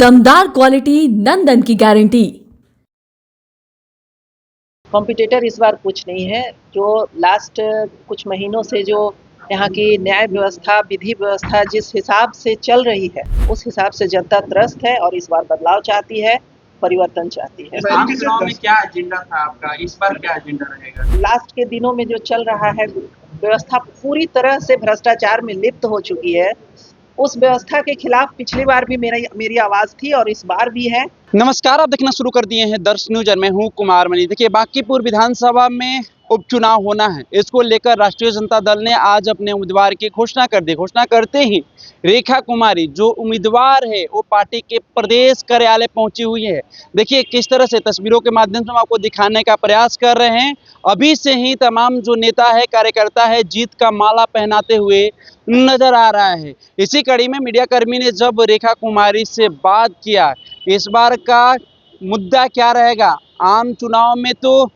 दमदार क्वालिटी नंदन की guarantee. Competitor इस बार कुछ नहीं है। जो लास्ट कुछ महीनों से जो यहाँ की न्याय व्यवस्था, विधि व्यवस्था जिस हिसाब से चल रही है, उस हिसाब से जनता त्रस्त है और इस बार बदलाव चाहती है, परिवर्तन चाहती है। आम चुनाव में क्या एजेंडा था आपका? इस बार क्या एजेंडा रहेगा? लास्ट के दिनों में जो चल रहा है, व्यवस्था पूरी तरह से भ्रष्टाचार में लिप्त हो चुकी है। उस व्यवस्था के खिलाफ पिछली बार भी मेरी आवाज थी और इस बार भी है। नमस्कार, आप देखना शुरू कर दिए हैं दर्श न्यूज और मैं हूं कुमार मनी। देखिए, बांकीपुर विधानसभा में उपचुनाव होना है, इसको लेकर राष्ट्रीय जनता दल ने आज अपने उम्मीदवार की घोषणा कर दी। घोषणा करते ही रेखा कुमारी जो उम्मीदवार है वो पार्टी के प्रदेश कार्यालय पहुंची हुई है। देखिए किस तरह से तस्वीरों के माध्यम से हम आपको दिखाने का प्रयास कर रहे हैं। अभी से ही तमाम जो नेता है, कार्यकर्ता है, जीत का माला पहनाते हुए नजर आ रहा है। इसी कड़ी में मीडिया कर्मी ने जब रेखा कुमारी से बात किया, इस बार का मुद्दा क्या रहेगा। आम चुनाव में तो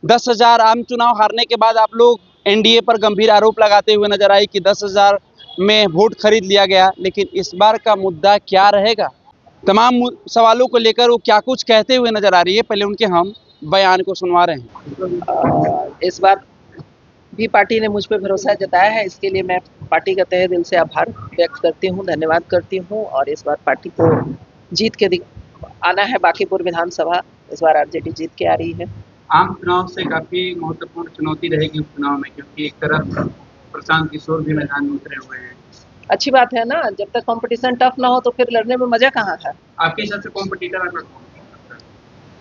10,000 आम चुनाव हारने के बाद आप लोग एनडीए पर गंभीर आरोप लगाते हुए नजर आए कि 10,000 में वोट खरीद लिया गया, लेकिन इस बार का मुद्दा क्या रहेगा। तमाम सवालों को लेकर वो क्या कुछ कहते हुए नजर आ रही है, पहले उनके हम बयान को सुनवा रहे हैं। इस बार भी पार्टी ने मुझ पर भरोसा जताया है, इसके लिए मैं पार्टी का तहे दिल से आभार व्यक्त करती हूँ, धन्यवाद करती हूँ। और इस बार पार्टी को जीत के आना है। बांकीपुर विधानसभा इस बार आरजेडी जीत के आ रही है। आम चुनाव से काफी महत्वपूर्ण चुनौती रहेगी उपचुनाव में, क्योंकि एक तरफ प्रशांत किशोर भी मैदान में उतरे हुए हैं। अच्छी बात है ना, जब तक कंपटीशन टफ ना हो तो फिर लड़ने में मजा कहाँ है। आपके हिसाब से कॉम्पिटिटर कौन?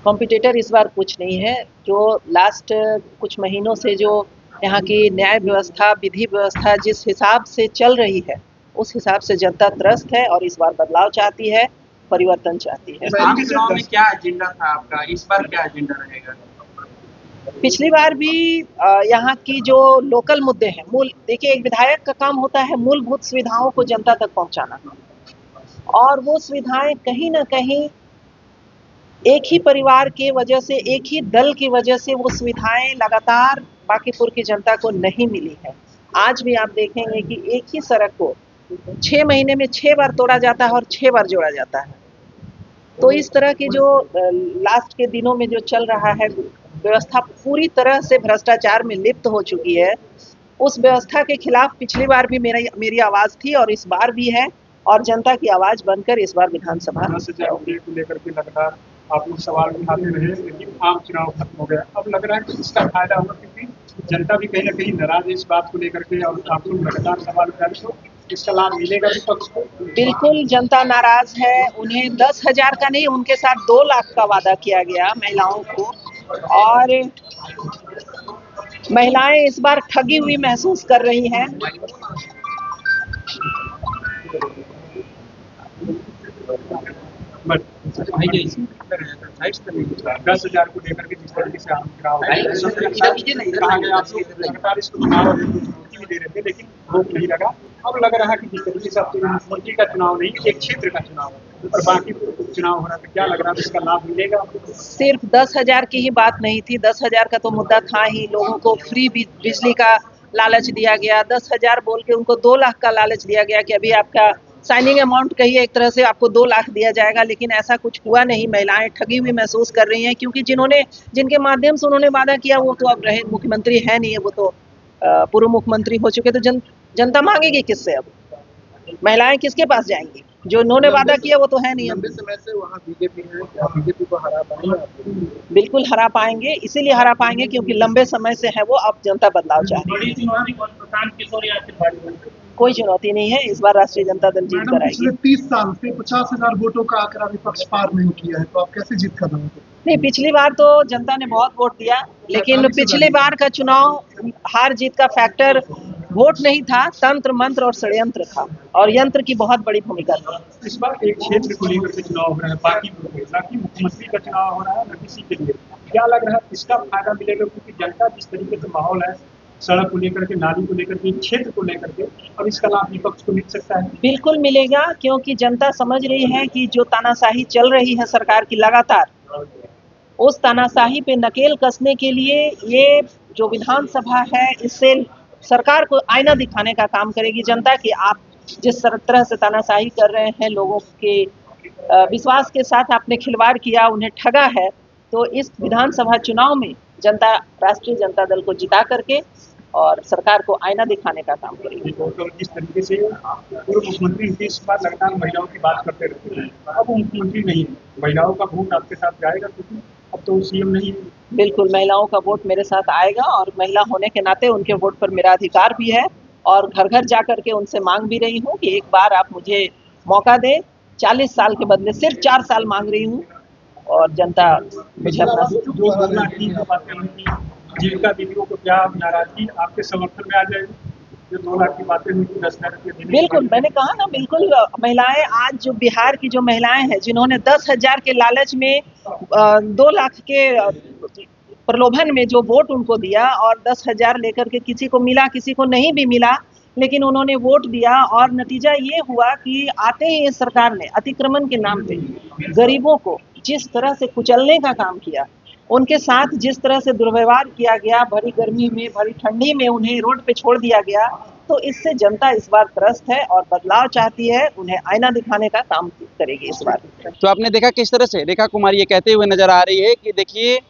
कॉम्पिटिटर इस बार कुछ नहीं है। जो लास्ट कुछ महीनों से जो यहाँ की न्याय व्यवस्था, विधि व्यवस्था जिस हिसाब से चल रही है, उस हिसाब से जनता त्रस्त है और इस बार बदलाव चाहती है, परिवर्तन चाहती है। आम चुनाव में क्या एजेंडा था आपका? इस बार क्या एजेंडा रहेगा? पिछली बार भी यहाँ की जो लोकल मुद्दे हैं, देखिए एक विधायक का काम होता है मूलभूत सुविधाओं को जनता तक पहुंचाना, और वो सुविधाएं कहीं ना कहीं एक ही परिवार के वजह से, एक ही दल की वजह से वो सुविधाएं लगातार बांकीपुर की जनता को नहीं मिली है। आज भी आप देखेंगे कि एक ही सड़क को 6 महीने में 6 बार तोड़ा जाता है और 6 बार जोड़ा जाता है। तो इस तरह की जो लास्ट के दिनों में जो चल रहा है, व्यवस्था पूरी तरह से भ्रष्टाचार में लिप्त हो चुकी है। उस व्यवस्था के खिलाफ पिछली बार भी मेरी आवाज थी और इस बार भी है, और जनता की आवाज बनकर इस बार विधानसभा को लेकर के लगातार आप लोग सवाल उठाते रहे, लेकिन आम चुनाव खत्म हो गया। अब लग रहा है कि इसका फायदा होगा, क्योंकि जनता भी कहीं ना कहीं नाराज है इस बात को लेकर के, और आप लोग लगातार सवाल उठा रहे, तो इसका लाभ मिलेगा विपक्ष को। बिल्कुल जनता नाराज है। उन्हें 10,000 का नहीं, उनके साथ 2 लाख का वादा किया गया महिलाओं को, और महिलाएं इस बार ठगी हुई महसूस कर रही हैं। बट 10,000 को लेकर के जिस तरीके से आम चुनाव कहा गया, आप लोग लगातार इसको चुनौती भी दे रहे थे, लेकिन रोक नहीं लगा। अब लग रहा है कि जिस तरीके से अब मुख्यमंत्री का चुनाव नहीं, एक क्षेत्र का चुनाव है और बाकी चुनाव हो रहा है, क्या लग रहा है इसका लाभ मिलेगा? सिर्फ 10,000 की ही बात नहीं थी, 10,000 का तो मुद्दा था ही। लोगों को फ्री बिजली का लालच दिया गया, 10,000 बोल के उनको 2 लाख का लालच दिया गया कि अभी आपका साइनिंग अमाउंट कहिए, एक तरह से आपको 2 लाख दिया जाएगा, लेकिन ऐसा कुछ हुआ नहीं। महिलाएं ठगी हुई महसूस कर रही हैं, क्योंकि जिनके माध्यम से उन्होंने वादा किया वो तो अब रहे मुख्यमंत्री है नहीं है, वो तो पूर्व मुख्यमंत्री हो चुके। तो जनता मांगेगी किससे? अब महिलाएं किसके पास जाएंगी? जो उन्होंने वादा किया वो तो है नहीं। लंबे समय से वहाँ बीजेपी है, क्या बीजेपी को हरा पाएंगे? बिल्कुल हरा पाएंगे, इसीलिए हरा पाएंगे क्योंकि लंबे समय से है वो, अब जनता बदलाव चाह रही है। कोई चुनौती नहीं है, इस बार राष्ट्रीय जनता दल जीत कर आएगी। 30 साल से 50,000 वोटों का आंकड़ा विपक्ष पार नहीं किया है, तो आप कैसे जीत कर रहे हैं? नहीं, पिछली बार तो जनता ने बहुत वोट दिया, लेकिन पिछली बार का चुनाव हार जीत का फैक्टर वोट नहीं था, तंत्र मंत्र और षड्यंत्र था, और यंत्र की बहुत बड़ी भूमिका थी। इस बार एक क्षेत्र को लेकर के चुनाव हो रहा है, बाकी ना कि मुख्यमंत्री का चुनाव हो रहा है, न किसी के लिए। क्या लग रहा है इसका फायदा मिलेगा? क्योंकि जनता जिस तरीके से माहौल है, सड़क को लेकर के, नाली को लेकर के, क्षेत्र को लेकर के, अब इसका लाभ विपक्ष को मिल सकता है। बिल्कुल मिलेगा, क्योंकि जनता समझ रही है कि जो तानाशाही चल रही है सरकार की लगातार, उस तानाशाही पे नकेल कसने के लिए ये जो विधानसभा है, इससे सरकार को आईना दिखाने का काम करेगी जनता की। आप जिस तरह से तानाशाही कर रहे हैं, लोगों के विश्वास के साथ आपने खिलवाड़ किया, उन्हें ठगा है, तो इस विधानसभा चुनाव में जनता राष्ट्रीय जनता दल को जिता करके और सरकार को आईना दिखाने का काम करेगी। तो जिस तरीके से पूर्व मुख्यमंत्री नीतीश कुमार लगातार महिलाओं की बात करते रहते हैं, अब वो मुख्यमंत्री नहीं है, महिलाओं का वोट आपके साथ जाएगा क्योंकि अब तो सीएम नहीं है। बिल्कुल, महिलाओं का वोट मेरे साथ आएगा और महिला होने के नाते उनके वोट पर मेरा अधिकार भी है और घर घर जा करके उनसे मांग भी रही हूँ कि एक बार आप मुझे मौका दें। 40 साल के बदले सिर्फ 4 साल मांग रही हूँ और जनता मुझे अपना जो 2 लाख की बातें हुई, जीविका दीदियों को क्या नाराजगी आपके समर्थन में आ जाएगी? जो 2 लाख की बातें हुई, 10,000 रुपये देने, बिल्कुल, मैंने कहा ना, बिल्कुल महिलाएं आज जो बिहार की जो महिलाएं हैं जिन्होंने 10,000 के लालच में 2 लाख के प्रलोभन में जो वोट उनको दिया और 10,000 लेकर के किसी को मिला किसी को नहीं भी मिला, लेकिन उन्होंने वोट दिया और नतीजा ये हुआ कि आते ही इस सरकार ने अतिक्रमण के नाम पे गरीबों को जिस तरह से कुचलने का काम किया, उनके साथ जिस तरह से दुर्व्यवहार किया गया, भरी गर्मी में भरी ठंडी में उन्हें रोड पे छोड़ दिया गया, तो इससे जनता इस बार त्रस्त है और बदलाव चाहती है। उन्हें आईना दिखाने का काम करेगी इस बार। तो आपने देखा किस तरह से रेखा कुमारी ये कहते हुए नजर आ रही है कि देखिए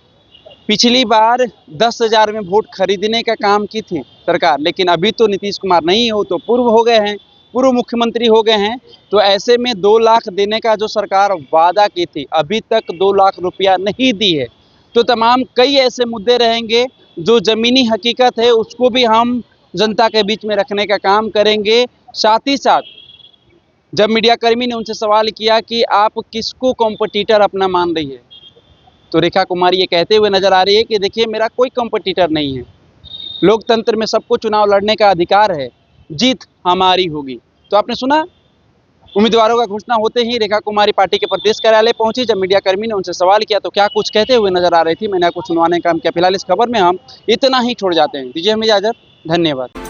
पिछली बार 10,000 में वोट खरीदने का काम की थी सरकार, लेकिन अभी तो नीतीश कुमार नहीं हो तो पूर्व हो गए हैं, पूर्व मुख्यमंत्री हो गए हैं, तो ऐसे में 2 लाख देने का जो सरकार वादा की थी अभी तक 2 लाख रुपया नहीं दी है। तो तमाम कई ऐसे मुद्दे रहेंगे जो ज़मीनी हकीकत है उसको भी हम जनता के बीच में रखने का काम करेंगे। साथ ही साथ जब मीडियाकर्मी ने उनसे सवाल किया कि आप किसको कॉम्पिटिटर अपना मान रही है, तो रेखा कुमारी ये कहते हुए नजर आ रही है कि देखिए मेरा कोई कॉम्पिटिटर नहीं है, लोकतंत्र में सबको चुनाव लड़ने का अधिकार है, जीत हमारी होगी। तो आपने सुना, उम्मीदवारों का घोषणा होते ही रेखा कुमारी पार्टी के प्रदेश कार्यालय पहुंची। जब मीडियाकर्मी ने उनसे सवाल किया तो क्या कुछ कहते हुए नजर आ रही थी, मैंने आपको सुनवाने का काम किया। फिलहाल इस खबर में हम इतना ही छोड़ जाते हैं, दीजिए हमें इजाजत, धन्यवाद।